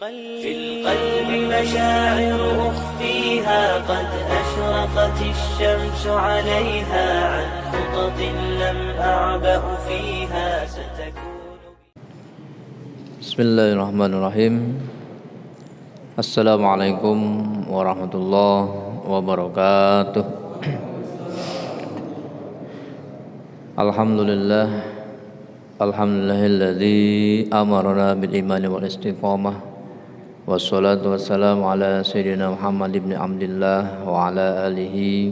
في القلب مشاعر أخفيها قد أشرقت الشمس عليها عن خطط لم أعبأ فيها ستكون. بسم الله الرحمن الرحيم. Assalamualaikum warahmatullahi wabarakatuh. Alhamdulillahilladzi amarna bil imani wal istiqamah. Wassalatu wassalamu ala sayyidina Muhammad ibn Abdillah wa ala alihi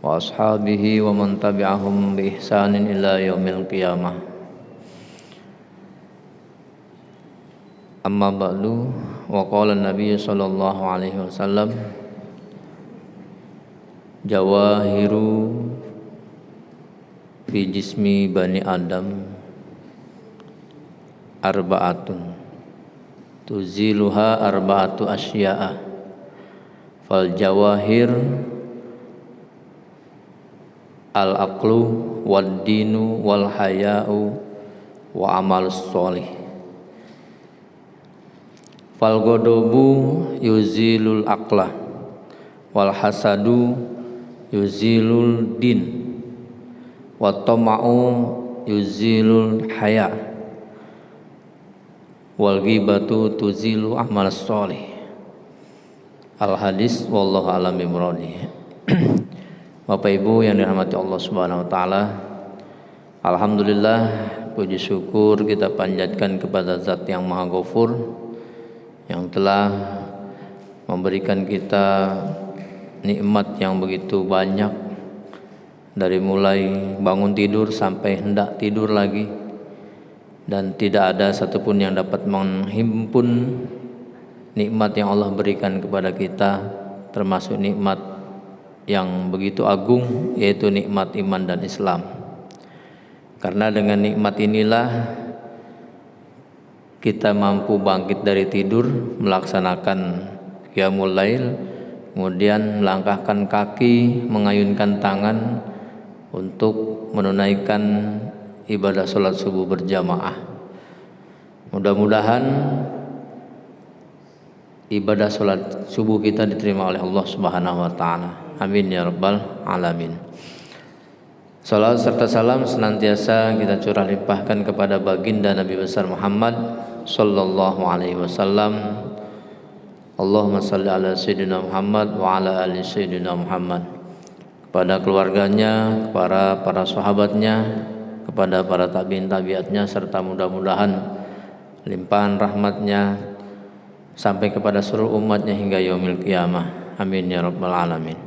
wa ashabihi wa man tabi'ahum bi ihsanin ila yaumil qiyamah. Amma ba'du, wa qala an-nabiy sallallahu alaihi wasallam, jawahiru fi jismi bani Adam arba'atun tuziluha arba'atu asya'a fal jawahir al aqlu wad dinu wal haya'u wa amalus sholih. Fal godobu yuzilul aqla wal hasadu yuzilul din wa tama'u yuzilul haya wal ghibatu tuzilu amal sholih. Al hadis wallahu a'lam bimuradi. Bapak Ibu yang dirahmati Allah Subhanahu wa taala, alhamdulillah, puji syukur kita panjatkan kepada Zat yang Maha Ghafur yang telah memberikan kita nikmat yang begitu banyak, dari mulai bangun tidur sampai hendak tidur lagi, dan tidak ada satupun yang dapat menghimpun nikmat yang Allah berikan kepada kita, termasuk nikmat yang begitu agung, yaitu nikmat iman dan Islam. Karena dengan nikmat inilah kita mampu bangkit dari tidur, melaksanakan qiyamul lail, kemudian melangkahkan kaki, mengayunkan tangan untuk menunaikan ibadah sholat subuh berjamaah. Mudah-mudahan ibadah sholat subuh kita diterima oleh Allah Subhanahu wa taala. Amin ya rabbal alamin. Salawat serta salam senantiasa kita curah limpahkan kepada baginda Nabi besar Muhammad sallallahu alaihi wasallam. Allahumma salli ala sayyidina Muhammad wa ala ali sayyidina Muhammad. Kepada keluarganya, kepada para sahabatnya, kepada para tabi'in tabi'atnya, serta mudah-mudahan limpahan rahmatnya sampai kepada seluruh umatnya hingga yaumil qiyamah. Amin ya rabbal alamin.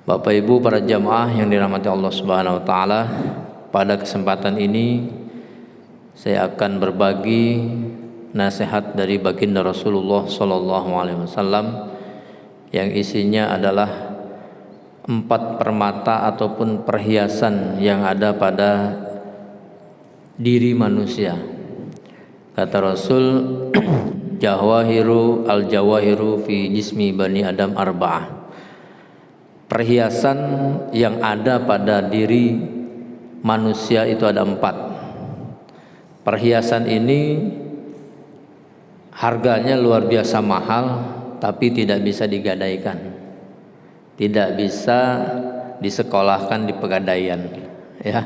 Bapak Ibu para jamaah yang dirahmati Allah Subhanahu wa taala, pada kesempatan ini saya akan berbagi nasihat dari baginda Rasulullah sallallahu alaihi wasallam yang isinya adalah 4 permata ataupun perhiasan yang ada pada diri manusia. Kata Rasul, jawahiru fi jismi bani Adam arba'ah. Perhiasan yang ada pada diri manusia itu ada 4. Perhiasan ini harganya luar biasa mahal, tapi tidak bisa digadaikan, tidak bisa disekolahkan di pegadaian, ya.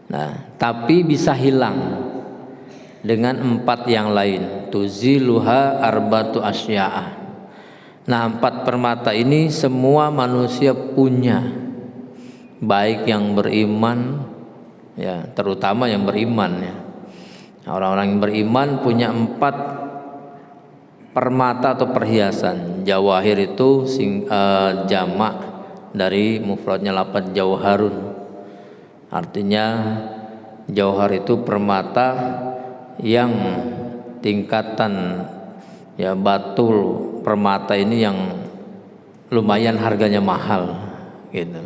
Nah, tapi bisa hilang dengan 4 yang lain. Tuziluha arbatu asya'a. Nah, 4 permata ini semua manusia punya, baik yang beriman, ya, terutama yang beriman, ya. Orang-orang yang beriman punya 4 permata atau perhiasan. Jawahir itu jamak dari mufradnya lafaz jauharun. Artinya jauhar itu permata yang tingkatan, ya, batul permata ini yang lumayan harganya mahal, gitu.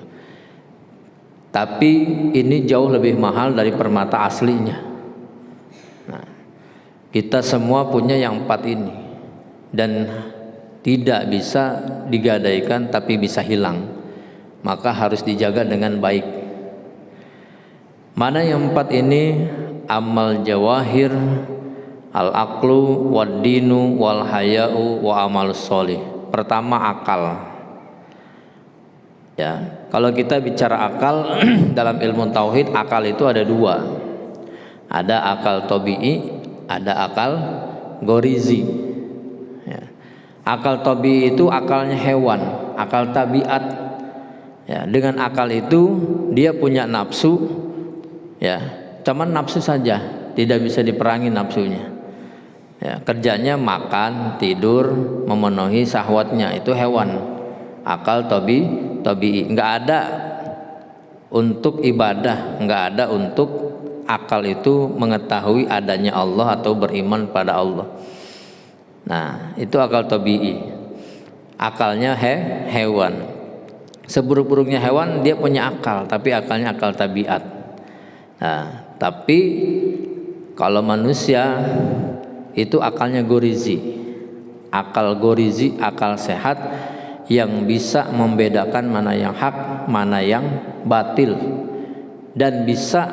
Tapi ini jauh lebih mahal dari permata aslinya. Nah, kita semua punya yang 4 ini dan tidak bisa digadaikan, tapi bisa hilang. Maka harus dijaga dengan baik. Mana yang 4 ini? Amal jawahir Al-aqlu wad dinu wal haya'u wa amalus sholih. Pertama akal. Ya, kalau kita bicara akal dalam ilmu tauhid, akal itu ada dua. Ada akal tabi'i, ada akal gorizi. Ya. Akal tabi'i itu akalnya hewan, akal tabiat. Ya, dengan akal itu dia punya nafsu, ya, cuman nafsu saja, tidak bisa diperangi nafsunya. Ya, kerjanya makan, tidur, memenuhi syahwatnya, itu hewan. Akal tabi'i, nggak ada untuk ibadah, nggak ada untuk akal itu mengetahui adanya Allah atau beriman pada Allah. Nah, itu akal tabi'i. Akalnya hewan. Seburuk-buruknya hewan dia punya akal, tapi akalnya akal tabiat. Nah, tapi kalau manusia itu akalnya gorizi. Akal gorizi, akal sehat yang bisa membedakan mana yang hak, mana yang batil, dan bisa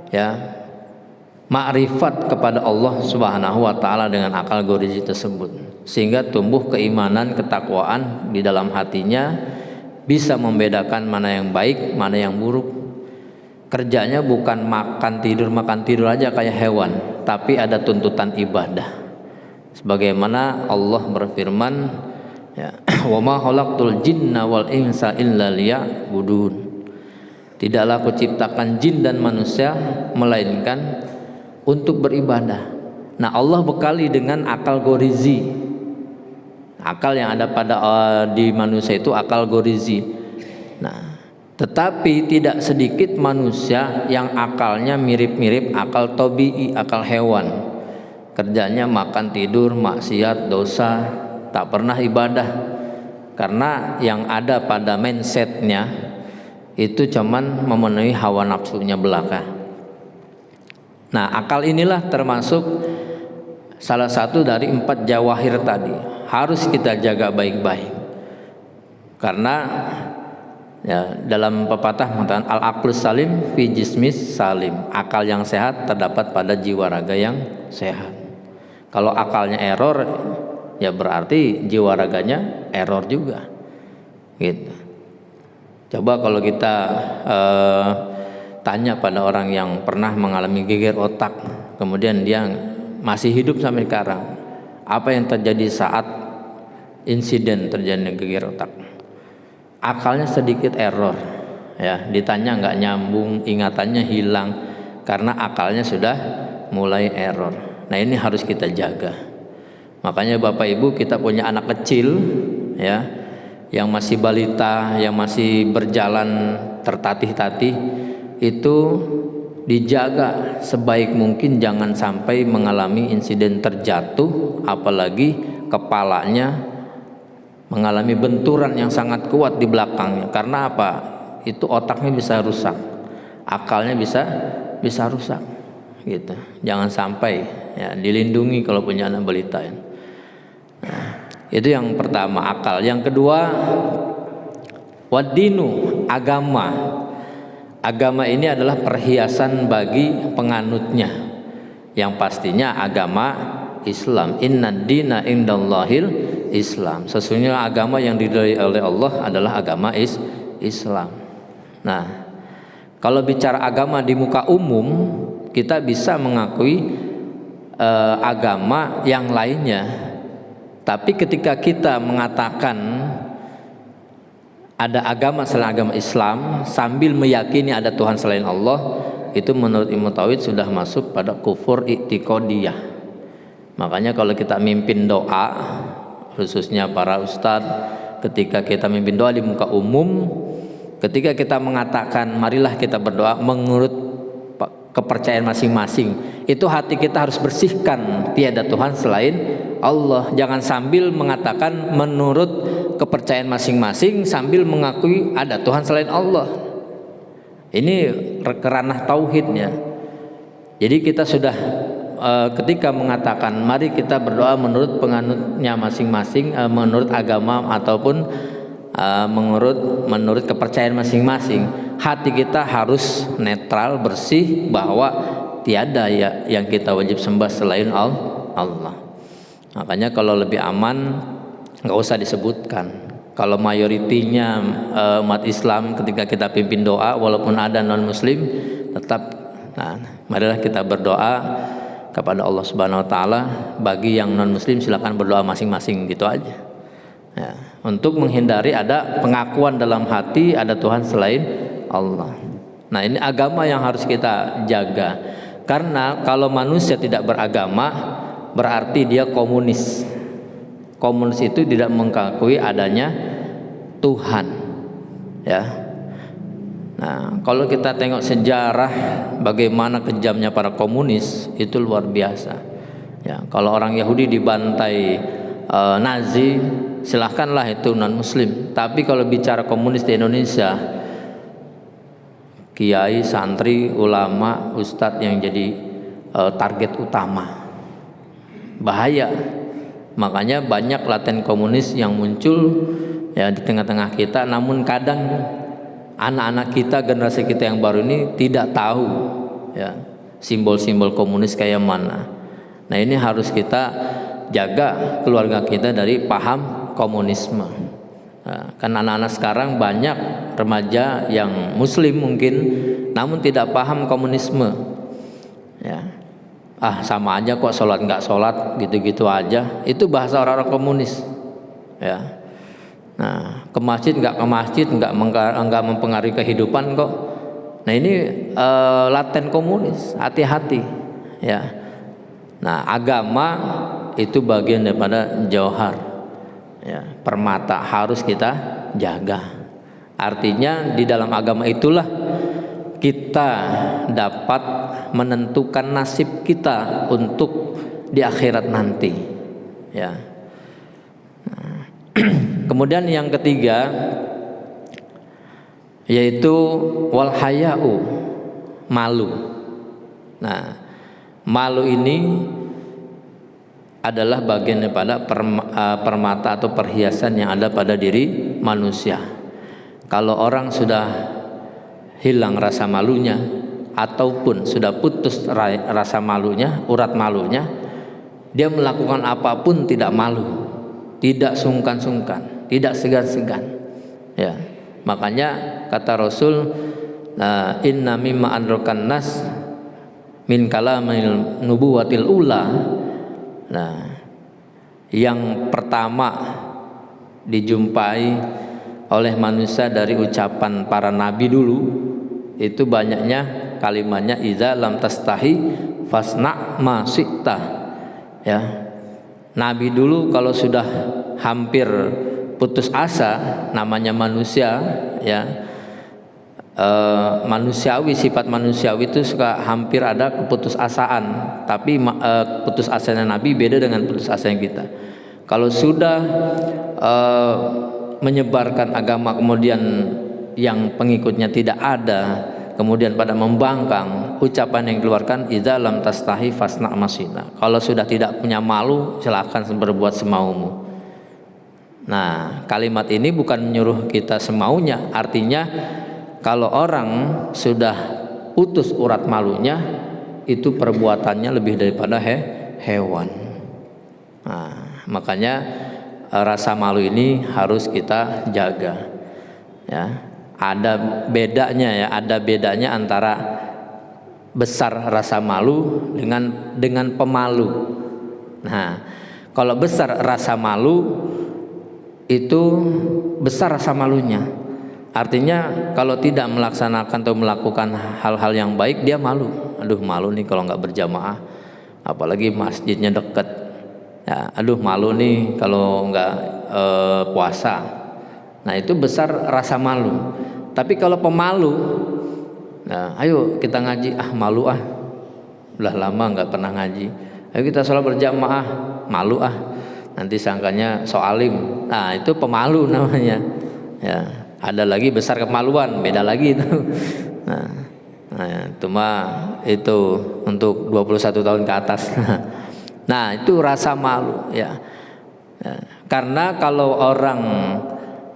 ya makrifat kepada Allah Subhanahu wa taala dengan akal gorizi tersebut, sehingga tumbuh keimanan, ketakwaan di dalam hatinya, bisa membedakan mana yang baik, mana yang buruk. Kerjanya bukan makan tidur aja kayak hewan, tapi ada tuntutan ibadah. Sebagaimana Allah berfirman, ya, wa ma khalaqtul jinna wal insa illa liya'budun. Tidaklah aku ciptakan jin dan manusia melainkan untuk beribadah. Nah, Allah bekali dengan akal gorizi. Akal yang ada pada di manusia itu akal gorizi. Nah, tetapi tidak sedikit manusia yang akalnya mirip-mirip akal tabi'i, akal hewan. Kerjanya makan tidur, maksiat, dosa, tak pernah ibadah. Karena yang ada pada mindsetnya itu cuman memenuhi hawa nafsunya belaka. Nah, akal inilah termasuk salah satu dari 4 jawahir tadi. Harus kita jaga baik-baik. Karena ya, dalam pepatah mengatakan al-aqlus salim fi jismis salim. Akal yang sehat terdapat pada jiwa raga yang sehat. Kalau akalnya error, ya berarti jiwa raganya error juga. Gitu. Coba kalau kita tanya pada orang yang pernah mengalami geger otak, kemudian dia masih hidup sampai sekarang, apa yang terjadi saat insiden terjadi geger otak? Akalnya sedikit error, ya, ditanya nggak nyambung, ingatannya hilang karena akalnya sudah mulai error. Nah, ini harus kita jaga. Makanya Bapak Ibu, kita punya anak kecil, ya, yang masih balita, yang masih berjalan tertatih-tatih, itu dijaga sebaik mungkin jangan sampai mengalami insiden terjatuh, apalagi kepalanya mengalami benturan yang sangat kuat di belakangnya. Karena apa? Itu otaknya bisa rusak, akalnya bisa rusak, gitu. Jangan sampai, ya, dilindungi kalau punya anak balita, ya. Nah, itu yang pertama, akal. Yang kedua, wadinu, agama. Agama ini adalah perhiasan bagi penganutnya, yang pastinya agama Islam. Inna dina indallahil Islam. Sesungguhnya agama yang diridhai oleh Allah adalah agama Islam. Nah, kalau bicara agama di muka umum, kita bisa mengakui agama yang lainnya. Tapi ketika kita mengatakan ada agama selain agama Islam sambil meyakini ada Tuhan selain Allah, itu menurut ilmu tauhid sudah masuk pada kufur i'tiqadiyah. Makanya kalau kita mimpin doa, khususnya para ustadz, ketika kita mimpin doa di muka umum, ketika kita mengatakan marilah kita berdoa menurut kepercayaan masing-masing, itu hati kita harus bersihkan, tiada Tuhan selain Allah. Jangan sambil mengatakan menurut kepercayaan masing-masing sambil mengakui ada Tuhan selain Allah. Ini ranah tauhidnya. Jadi kita sudah ketika mengatakan mari kita berdoa menurut penganutnya masing-masing, menurut agama ataupun menurut kepercayaan masing-masing, hati kita harus netral, bersih, bahwa tiada ya yang kita wajib sembah selain Allah. Makanya kalau lebih aman nggak usah disebutkan. Kalau mayoritinya umat Islam ketika kita pimpin doa, walaupun ada non Muslim, tetap marilah kita berdoa kepada Allah Subhanahu Wa Taala. Bagi yang non Muslim silakan berdoa masing-masing, gitu aja. Ya, untuk menghindari ada pengakuan dalam hati ada Tuhan selain Allah. Nah, ini agama yang harus kita jaga. Karena kalau manusia tidak beragama berarti dia komunis. Komunis itu tidak mengakui adanya Tuhan. Ya. Nah, kalau kita tengok sejarah bagaimana kejamnya para komunis, itu luar biasa. Ya, kalau orang Yahudi dibantai Nazi, silahkanlah itu non Muslim. Tapi kalau bicara komunis di Indonesia, kiai, santri, ulama, ustadz yang jadi target utama. Bahaya. Makanya banyak laten komunis yang muncul ya di tengah-tengah kita. Namun kadang anak-anak kita, generasi kita yang baru ini tidak tahu ya simbol-simbol komunis kayak mana. Nah, ini harus kita jaga keluarga kita dari paham komunisme. Nah, kan anak-anak sekarang banyak remaja yang Muslim mungkin, namun tidak paham komunisme. Ya, sama aja kok, sholat nggak sholat, gitu-gitu aja. Itu bahasa orang-orang komunis. Ya, nah ke masjid nggak ke masjid, nggak mempengaruhi kehidupan kok. Nah ini laten komunis, hati-hati. Ya, nah agama itu bagian daripada jauhar. Ya, permata harus kita jaga. Artinya di dalam agama itulah kita dapat menentukan nasib kita untuk di akhirat nanti. Ya. Nah, kemudian yang ketiga yaitu wal haya'u, malu. Nah, malu ini adalah bagian daripada permata atau perhiasan yang ada pada diri manusia. Kalau orang sudah hilang rasa malunya ataupun sudah putus rasa malunya, urat malunya, dia melakukan apapun tidak malu, tidak sungkan-sungkan, tidak segan-segan. Ya, makanya kata Rasul, inna mimma adrakan nas min kalamil nubuwatil ula. Nah, yang pertama dijumpai oleh manusia dari ucapan para nabi dulu itu banyaknya kalimatnya idza lam tastahi fasna ma syi'ta. Ya, nabi dulu kalau sudah hampir putus asa, namanya manusia ya, manusiawi, sifat manusiawi itu suka hampir ada keputusasaan. Tapi putus asanya Nabi beda dengan putus asanya kita. Kalau sudah menyebarkan agama kemudian yang pengikutnya tidak ada, kemudian pada membangkang, ucapan yang dikeluarkan idza lam tastahi fasna masina. Kalau sudah tidak punya malu, silakan berbuat semaumu. Nah, kalimat ini bukan menyuruh kita semaunya, artinya kalau orang sudah putus urat malunya, itu perbuatannya lebih daripada hewan. Nah, makanya rasa malu ini harus kita jaga. Ya, ada bedanya antara besar rasa malu dengan pemalu. Nah, kalau besar rasa malu itu besar rasa malunya. Artinya kalau tidak melaksanakan atau melakukan hal-hal yang baik dia malu. Aduh malu nih kalau nggak berjamaah, apalagi masjidnya dekat. Ya, aduh malu nih kalau nggak puasa. Nah itu besar rasa malu. Tapi kalau pemalu, nah ayo kita ngaji, malu udah lama nggak pernah ngaji. Ayo kita sholat berjamaah, malu nanti sangkanya soalim. Nah itu pemalu namanya. Ya. Ada lagi besar kemaluan, beda lagi itu. Nah itu mah itu untuk 21 tahun ke atas. Nah itu rasa malu ya. Karena kalau orang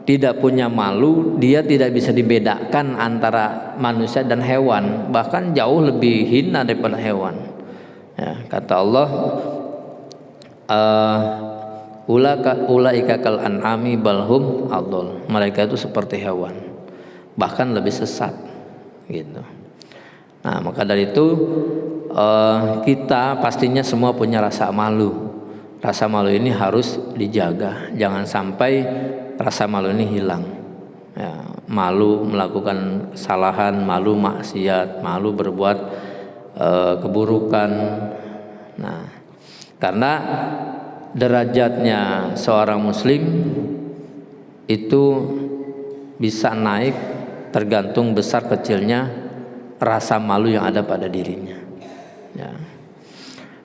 tidak punya malu, dia tidak bisa dibedakan antara manusia dan hewan, bahkan jauh lebih hina daripada hewan. Ya, kata Allah, ulaika kal an'ami balhum adol. Mereka itu seperti hewan, bahkan lebih sesat gitu. Nah, maka dari itu kita pastinya semua punya rasa malu. Rasa malu ini harus dijaga, jangan sampai rasa malu ini hilang. Ya, malu melakukan kesalahan, malu maksiat, malu berbuat keburukan. Nah, karena derajatnya seorang muslim itu bisa naik tergantung besar kecilnya rasa malu yang ada pada dirinya. Ya.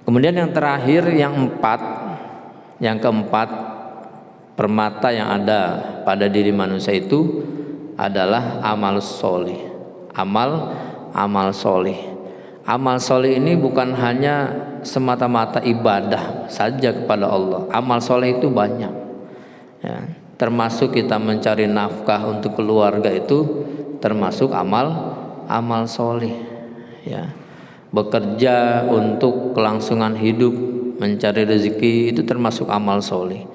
Kemudian yang terakhir, yang keempat, permata yang ada pada diri manusia itu adalah amal solih. Amal solih. Amal solih ini bukan hanya semata-mata ibadah saja kepada Allah. Amal solih itu banyak. Ya, termasuk kita mencari nafkah untuk keluarga itu termasuk amal solih. Ya. Bekerja untuk kelangsungan hidup, mencari rezeki itu termasuk amal solih.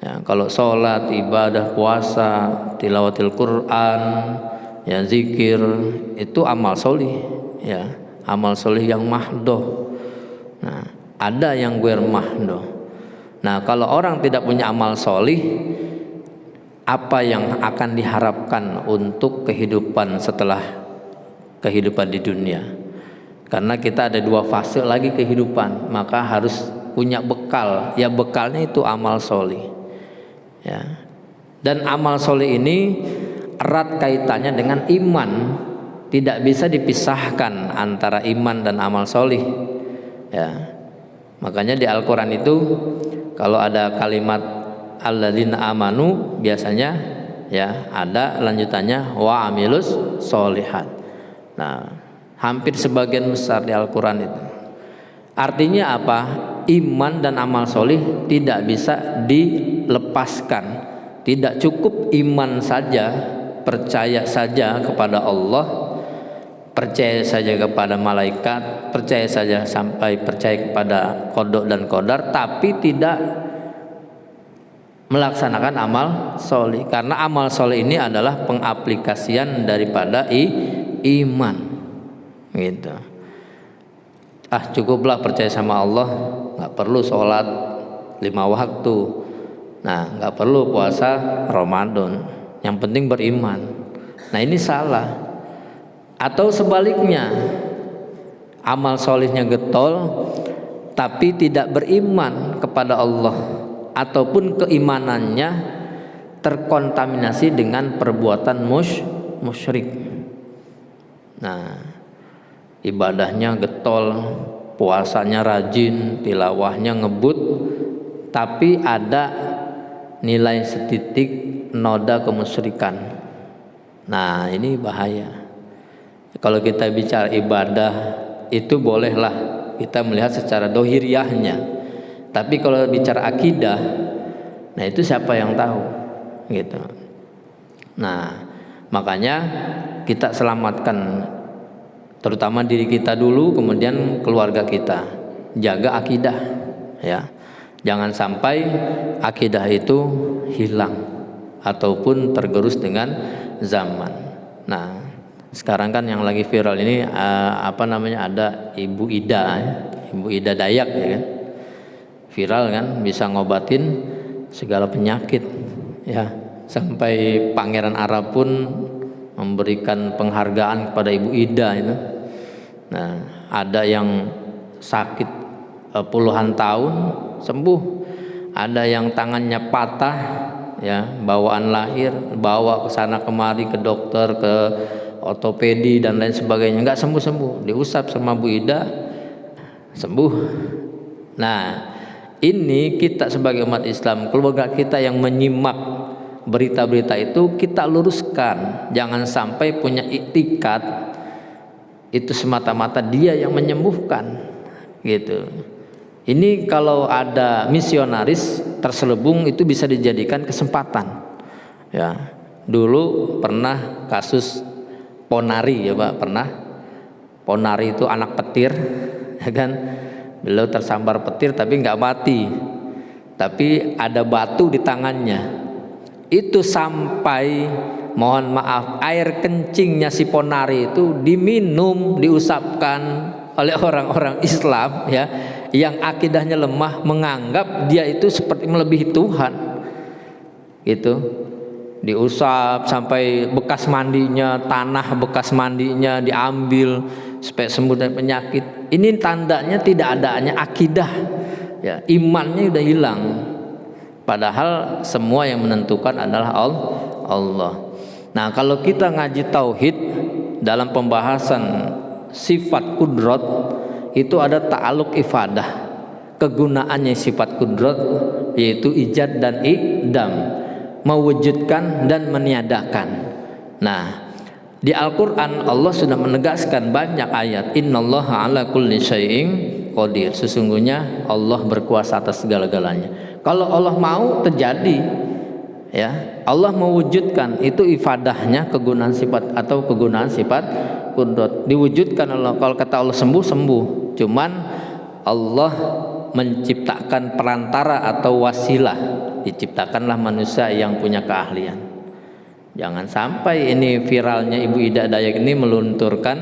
Ya, kalau sholat, ibadah, puasa, tilawatil Quran, ya zikir, itu amal solih. Ya, amal solih yang mahdoh. Nah, ada yang guer mahdoh. Nah, kalau orang tidak punya amal solih, apa yang akan diharapkan untuk kehidupan setelah kehidupan di dunia? Karena kita ada 2 fase lagi kehidupan, maka harus punya bekal. Ya, bekalnya itu amal solih. Ya. Dan amal solih ini erat kaitannya dengan iman. Tidak bisa dipisahkan antara iman dan amal solih. Ya. Makanya di Al-Quran itu kalau ada kalimat alladzina amanu, biasanya ya ada lanjutannya wa amilus solihat. Nah, hampir sebagian besar di Al-Quran itu artinya apa? Iman dan amal solih tidak bisa dilepaskan. Tidak cukup iman saja, percaya saja kepada Allah, percaya saja kepada malaikat, percaya saja sampai percaya kepada qada dan qadar, tapi tidak melaksanakan amal solih. Karena amal solih ini adalah pengaplikasian daripada iman. Gitu. Cukuplah percaya sama Allah, nggak perlu sholat 5 waktu. Nah, nggak perlu puasa Ramadan. Yang penting beriman. Nah, ini salah. Atau sebaliknya, amal solihnya getol, tapi tidak beriman kepada Allah, ataupun keimanannya terkontaminasi dengan perbuatan musyrik. Nah, ibadahnya getol, puasanya rajin, tilawahnya ngebut, tapi ada nilai setitik noda kemusyrikan. Nah, ini bahaya. Kalau kita bicara ibadah itu bolehlah kita melihat secara dohiriyahnya, tapi kalau bicara akidah, nah itu siapa yang tahu gitu. Nah, makanya kita selamatkan terutama diri kita dulu, kemudian keluarga kita. Jaga akidah, ya. Jangan sampai akidah itu hilang ataupun tergerus dengan zaman. Nah, sekarang kan yang lagi viral ini ada Ibu Ida, Ibu Ida Dayak, ya kan? Viral kan, bisa ngobatin segala penyakit, ya. Sampai Pangeran Arab pun memberikan penghargaan kepada Ibu Ida itu. Nah, ada yang sakit puluhan tahun sembuh, ada yang tangannya patah, ya, bawaan lahir, bawa ke sana kemari ke dokter, ke ortopedi dan lain sebagainya, nggak sembuh-sembuh, diusap sama Bu Ida sembuh. Nah, ini kita sebagai umat Islam, keluarga kita yang menyimak berita-berita itu kita luruskan, jangan sampai punya iktikad itu semata-mata dia yang menyembuhkan gitu. Ini kalau ada misionaris terselubung itu bisa dijadikan kesempatan. Ya, dulu pernah kasus Ponari ya Pak, pernah. Ponari itu anak petir, ya kan? Beliau tersambar petir tapi nggak mati, tapi ada batu di tangannya. Itu sampai mohon maaf air kencingnya si Ponari itu diminum, diusapkan oleh orang-orang Islam ya, yang akidahnya lemah, menganggap dia itu seperti melebihi Tuhan gitu. Diusap sampai bekas mandinya, tanah bekas mandinya diambil supaya sembuh dari penyakit. Ini tandanya tidak adanya akidah ya, imannya udah hilang, padahal semua yang menentukan adalah Allah. Nah, kalau kita ngaji tauhid dalam pembahasan sifat kudrat itu ada ta'aluk ifadah. Kegunaannya sifat kudrat yaitu ijad dan idam, mewujudkan dan meniadakan. Nah, di Al-Quran Allah sudah menegaskan banyak ayat, innallaha ala kulli syai'in qadir, sesungguhnya Allah berkuasa atas segala-galanya. Kalau Allah mau terjadi ya, Allah mewujudkan, itu ifadahnya kegunaan sifat atau kegunaan sifat kudrat diwujudkan. Allah kalau kata Allah sembuh, cuman Allah menciptakan perantara atau wasilah, diciptakanlah manusia yang punya keahlian. Jangan sampai ini viralnya Ibu Ida Dayak ini melunturkan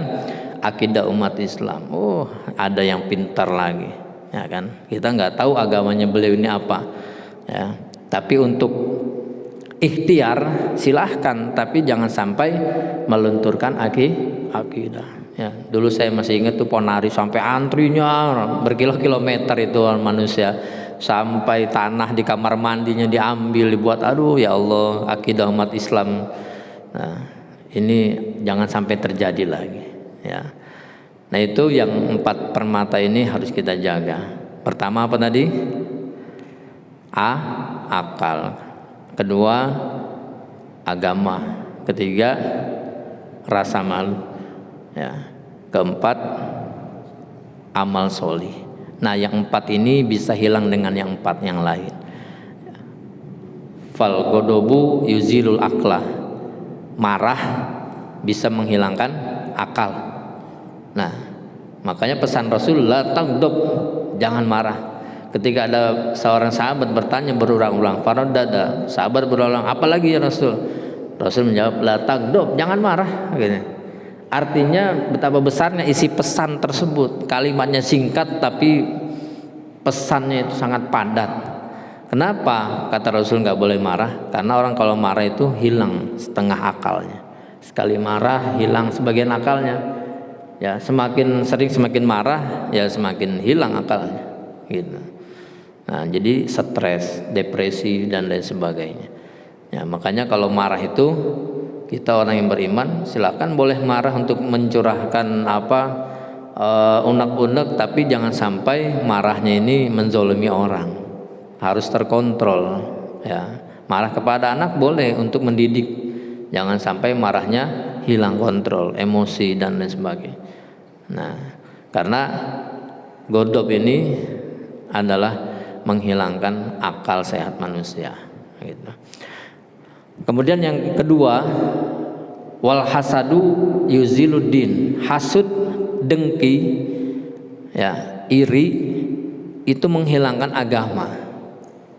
akidah umat Islam. Oh, ada yang pintar lagi, ya kan? Kita nggak tahu agamanya beliau ini apa, ya. Tapi untuk ikhtiar silahkan, tapi jangan sampai melunturkan akidah. Ya, dulu saya masih ingat tuh Ponari sampai antrinya berkilo-kilometer itu manusia, sampai tanah di kamar mandinya diambil, dibuat. Aduh ya Allah, akidah umat Islam. Nah, ini jangan sampai terjadi lagi ya. Nah, itu yang 4 permata ini harus kita jaga. Pertama apa tadi? Akal. Kedua, agama. Ketiga, rasa malu ya. Keempat, amal solih. Nah, yang 4 ini bisa hilang dengan yang 4 yang lain. Fal godobu yuzilul akla, marah bisa menghilangkan akal. Nah, makanya pesan Rasulullah, tagdob, jangan marah. Ketika ada seorang sahabat bertanya berulang-ulang, faradada, sahabat berulang, apalagi ya Rasul? Rasul menjawab, la tagdob, jangan marah gitu. Artinya betapa besarnya isi pesan tersebut. Kalimatnya singkat tapi pesannya itu sangat padat. Kenapa kata Rasul nggak boleh marah? Karena orang kalau marah itu hilang setengah akalnya. Sekali marah hilang sebagian akalnya. Ya, semakin sering semakin marah ya semakin hilang akalnya gitu. Nah, jadi stres, depresi dan lain sebagainya. Ya, makanya kalau marah itu, kita orang yang beriman silakan boleh marah untuk mencurahkan unek-unek, tapi jangan sampai marahnya ini menzolimi orang. Harus terkontrol ya. Marah kepada anak boleh untuk mendidik, jangan sampai marahnya hilang kontrol, emosi dan lain sebagainya. Nah, karena godob ini adalah menghilangkan akal sehat manusia gitu. Kemudian yang kedua, wal hasadu yuziluddin, hasud, dengki ya, iri itu menghilangkan agama.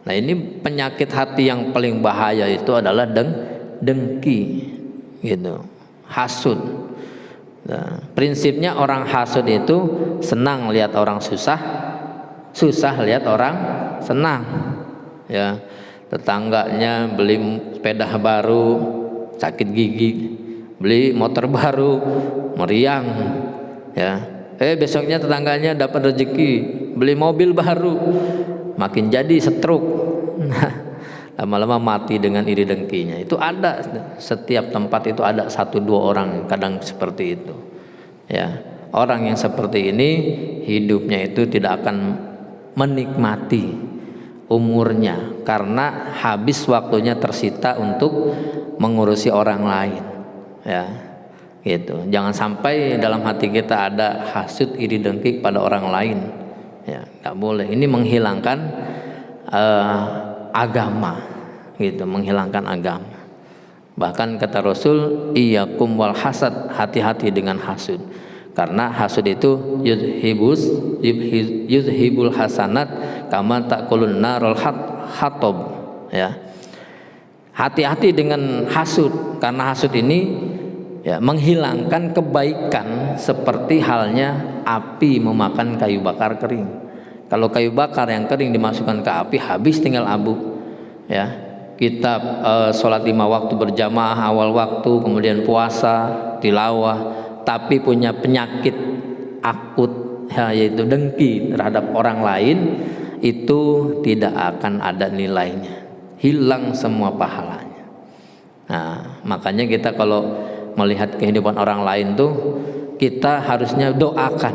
Nah, ini penyakit hati yang paling bahaya itu adalah dengki gitu, hasud. Nah, prinsipnya orang hasud itu senang lihat orang susah, susah lihat orang senang ya. Tetangganya beli sepeda baru sakit gigi, beli motor baru meriang ya. Besoknya tetangganya dapat rezeki beli mobil baru, makin jadi stroke. Lama-lama mati dengan iri dengkinya. Itu ada, setiap tempat itu ada 1-2 orang kadang seperti itu ya. Orang yang seperti ini hidupnya itu tidak akan menikmati umurnya karena habis waktunya tersita untuk mengurusi orang lain ya gitu. Jangan sampai dalam hati kita ada hasud, iri dengki pada orang lain ya, nggak boleh. Ini menghilangkan agama gitu, menghilangkan agama. Bahkan kata Rasul, iyyakum wal hasad, hati-hati dengan hasud. Karena hasud itu yuzhibul hasanat kama taqulun narul hatab, ya. Hati-hati dengan hasud, karena hasud ini ya menghilangkan kebaikan seperti halnya api memakan kayu bakar kering. Kalau kayu bakar yang kering dimasukkan ke api, habis tinggal abu, ya. Kita sholat 5 waktu berjamaah awal waktu, kemudian puasa, tilawah, tapi punya penyakit akut, ya, yaitu dengki terhadap orang lain, itu tidak akan ada nilainya, hilang semua pahalanya. Nah, makanya kita kalau melihat kehidupan orang lain tuh, kita harusnya doakan,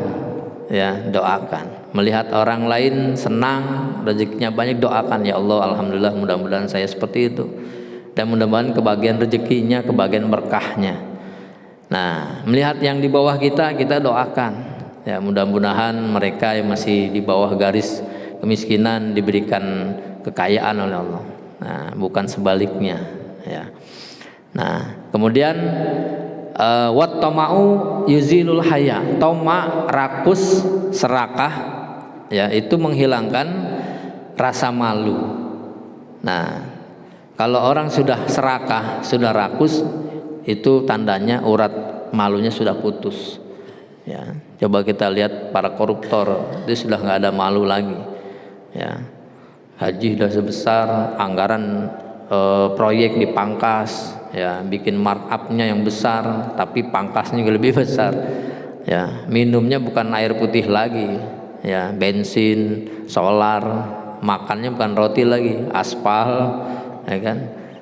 ya, doakan. Melihat orang lain senang, rezekinya banyak, doakan, ya Allah, alhamdulillah, mudah-mudahan saya seperti itu, dan mudah-mudahan kebagian rezekinya, kebagian berkahnya. Nah, melihat yang di bawah kita doakan, ya, mudah-mudahan mereka yang masih di bawah garis kemiskinan diberikan kekayaan oleh Allah. Nah, bukan sebaliknya, ya. Nah, kemudian wat tama'u yuzilul haya, toma, rakus, serakah, ya, itu menghilangkan rasa malu. Nah, kalau orang sudah serakah, sudah rakus, itu tandanya urat malunya sudah putus, ya. Coba kita lihat para koruptor, itu sudah nggak ada malu lagi, ya. Haji sudah sebesar, anggaran proyek dipangkas, ya, bikin markupnya yang besar, tapi pangkasnya juga lebih besar, ya. Minumnya bukan air putih lagi, ya, bensin, solar, makannya bukan roti lagi, aspal, ya kan,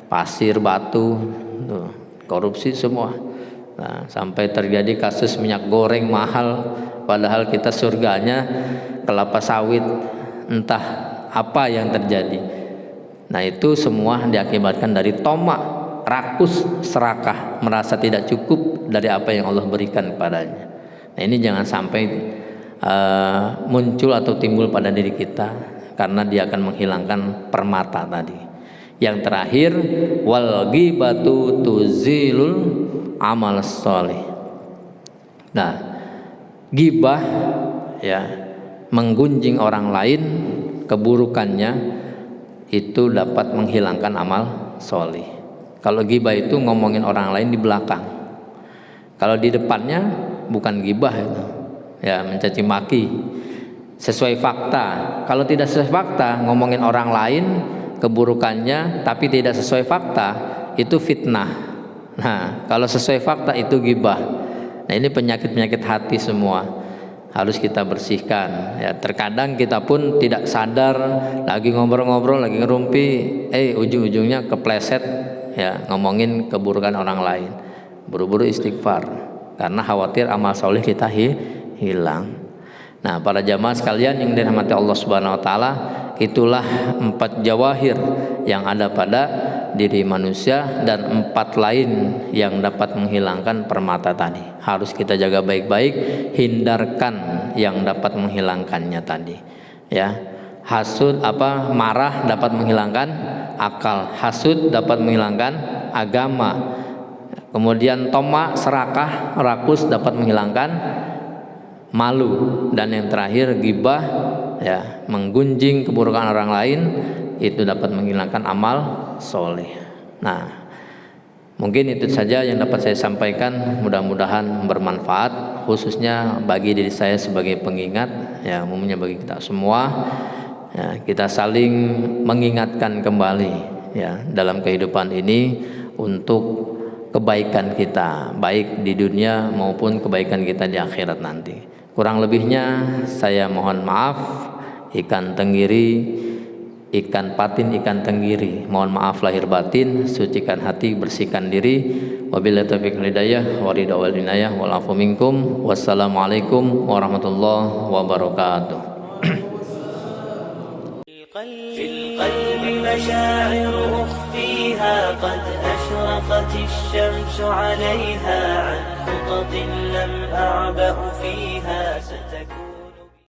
pasir, batu, tuh, korupsi semua. Nah, sampai terjadi kasus minyak goreng mahal, padahal kita surganya kelapa sawit, entah apa yang terjadi. Nah, itu semua diakibatkan dari toma, rakus, serakah, merasa tidak cukup dari apa yang Allah berikan kepadanya. Nah, ini jangan sampai muncul atau timbul pada diri kita, karena dia akan menghilangkan permata tadi. Yang terakhir, wal ghibatu tuzilul amal sholih. Nah, ghibah, ya, menggunjing orang lain, keburukannya itu dapat menghilangkan amal sholih. Kalau ghibah itu ngomongin orang lain di belakang. Kalau di depannya bukan ghibah itu, ya, mencaci maki sesuai fakta. Kalau tidak sesuai fakta, ngomongin orang lain keburukannya tapi tidak sesuai fakta, itu fitnah. Nah, kalau sesuai fakta itu ghibah. Nah, ini penyakit-penyakit hati semua harus kita bersihkan, ya. Terkadang kita pun tidak sadar, lagi ngobrol-ngobrol, lagi ngerumpi, ujung-ujungnya kepleset, ya, ngomongin keburukan orang lain. Buru-buru istighfar, karena khawatir amal soleh kita hilang. Nah, para jamaah sekalian yang dirahmati Allah Subhanahu wa taala, itulah 4 jawahir yang ada pada diri manusia dan 4 lain yang dapat menghilangkan permata tadi. Harus kita jaga baik-baik, hindarkan yang dapat menghilangkannya tadi, ya. Hasud, marah dapat menghilangkan akal, hasud dapat menghilangkan agama. Kemudian toma, serakah, rakus dapat menghilangkan malu, dan yang terakhir ghibah, ya, menggunjing keburukan orang lain, itu dapat menghilangkan amal soleh. Nah, mungkin itu saja yang dapat saya sampaikan, mudah-mudahan bermanfaat, khususnya bagi diri saya sebagai pengingat, ya, umumnya bagi kita semua, ya, kita saling mengingatkan kembali, ya, dalam kehidupan ini untuk kebaikan kita, baik di dunia maupun kebaikan kita di akhirat nanti. Kurang lebihnya saya mohon maaf. Ikan tenggiri, ikan patin, ikan tenggiri, mohon maaf lahir batin, sucikan hati, bersihkan diri. Wabillahi taufiq wal hidayah, wa ridha wal inayah, wal afu minkum. Wassalamualaikum warahmatullahi wabarakatuh. مشاعر أخفيها قد أشرقت الشمس عليها عن خطط لم أعبأ فيها ستكون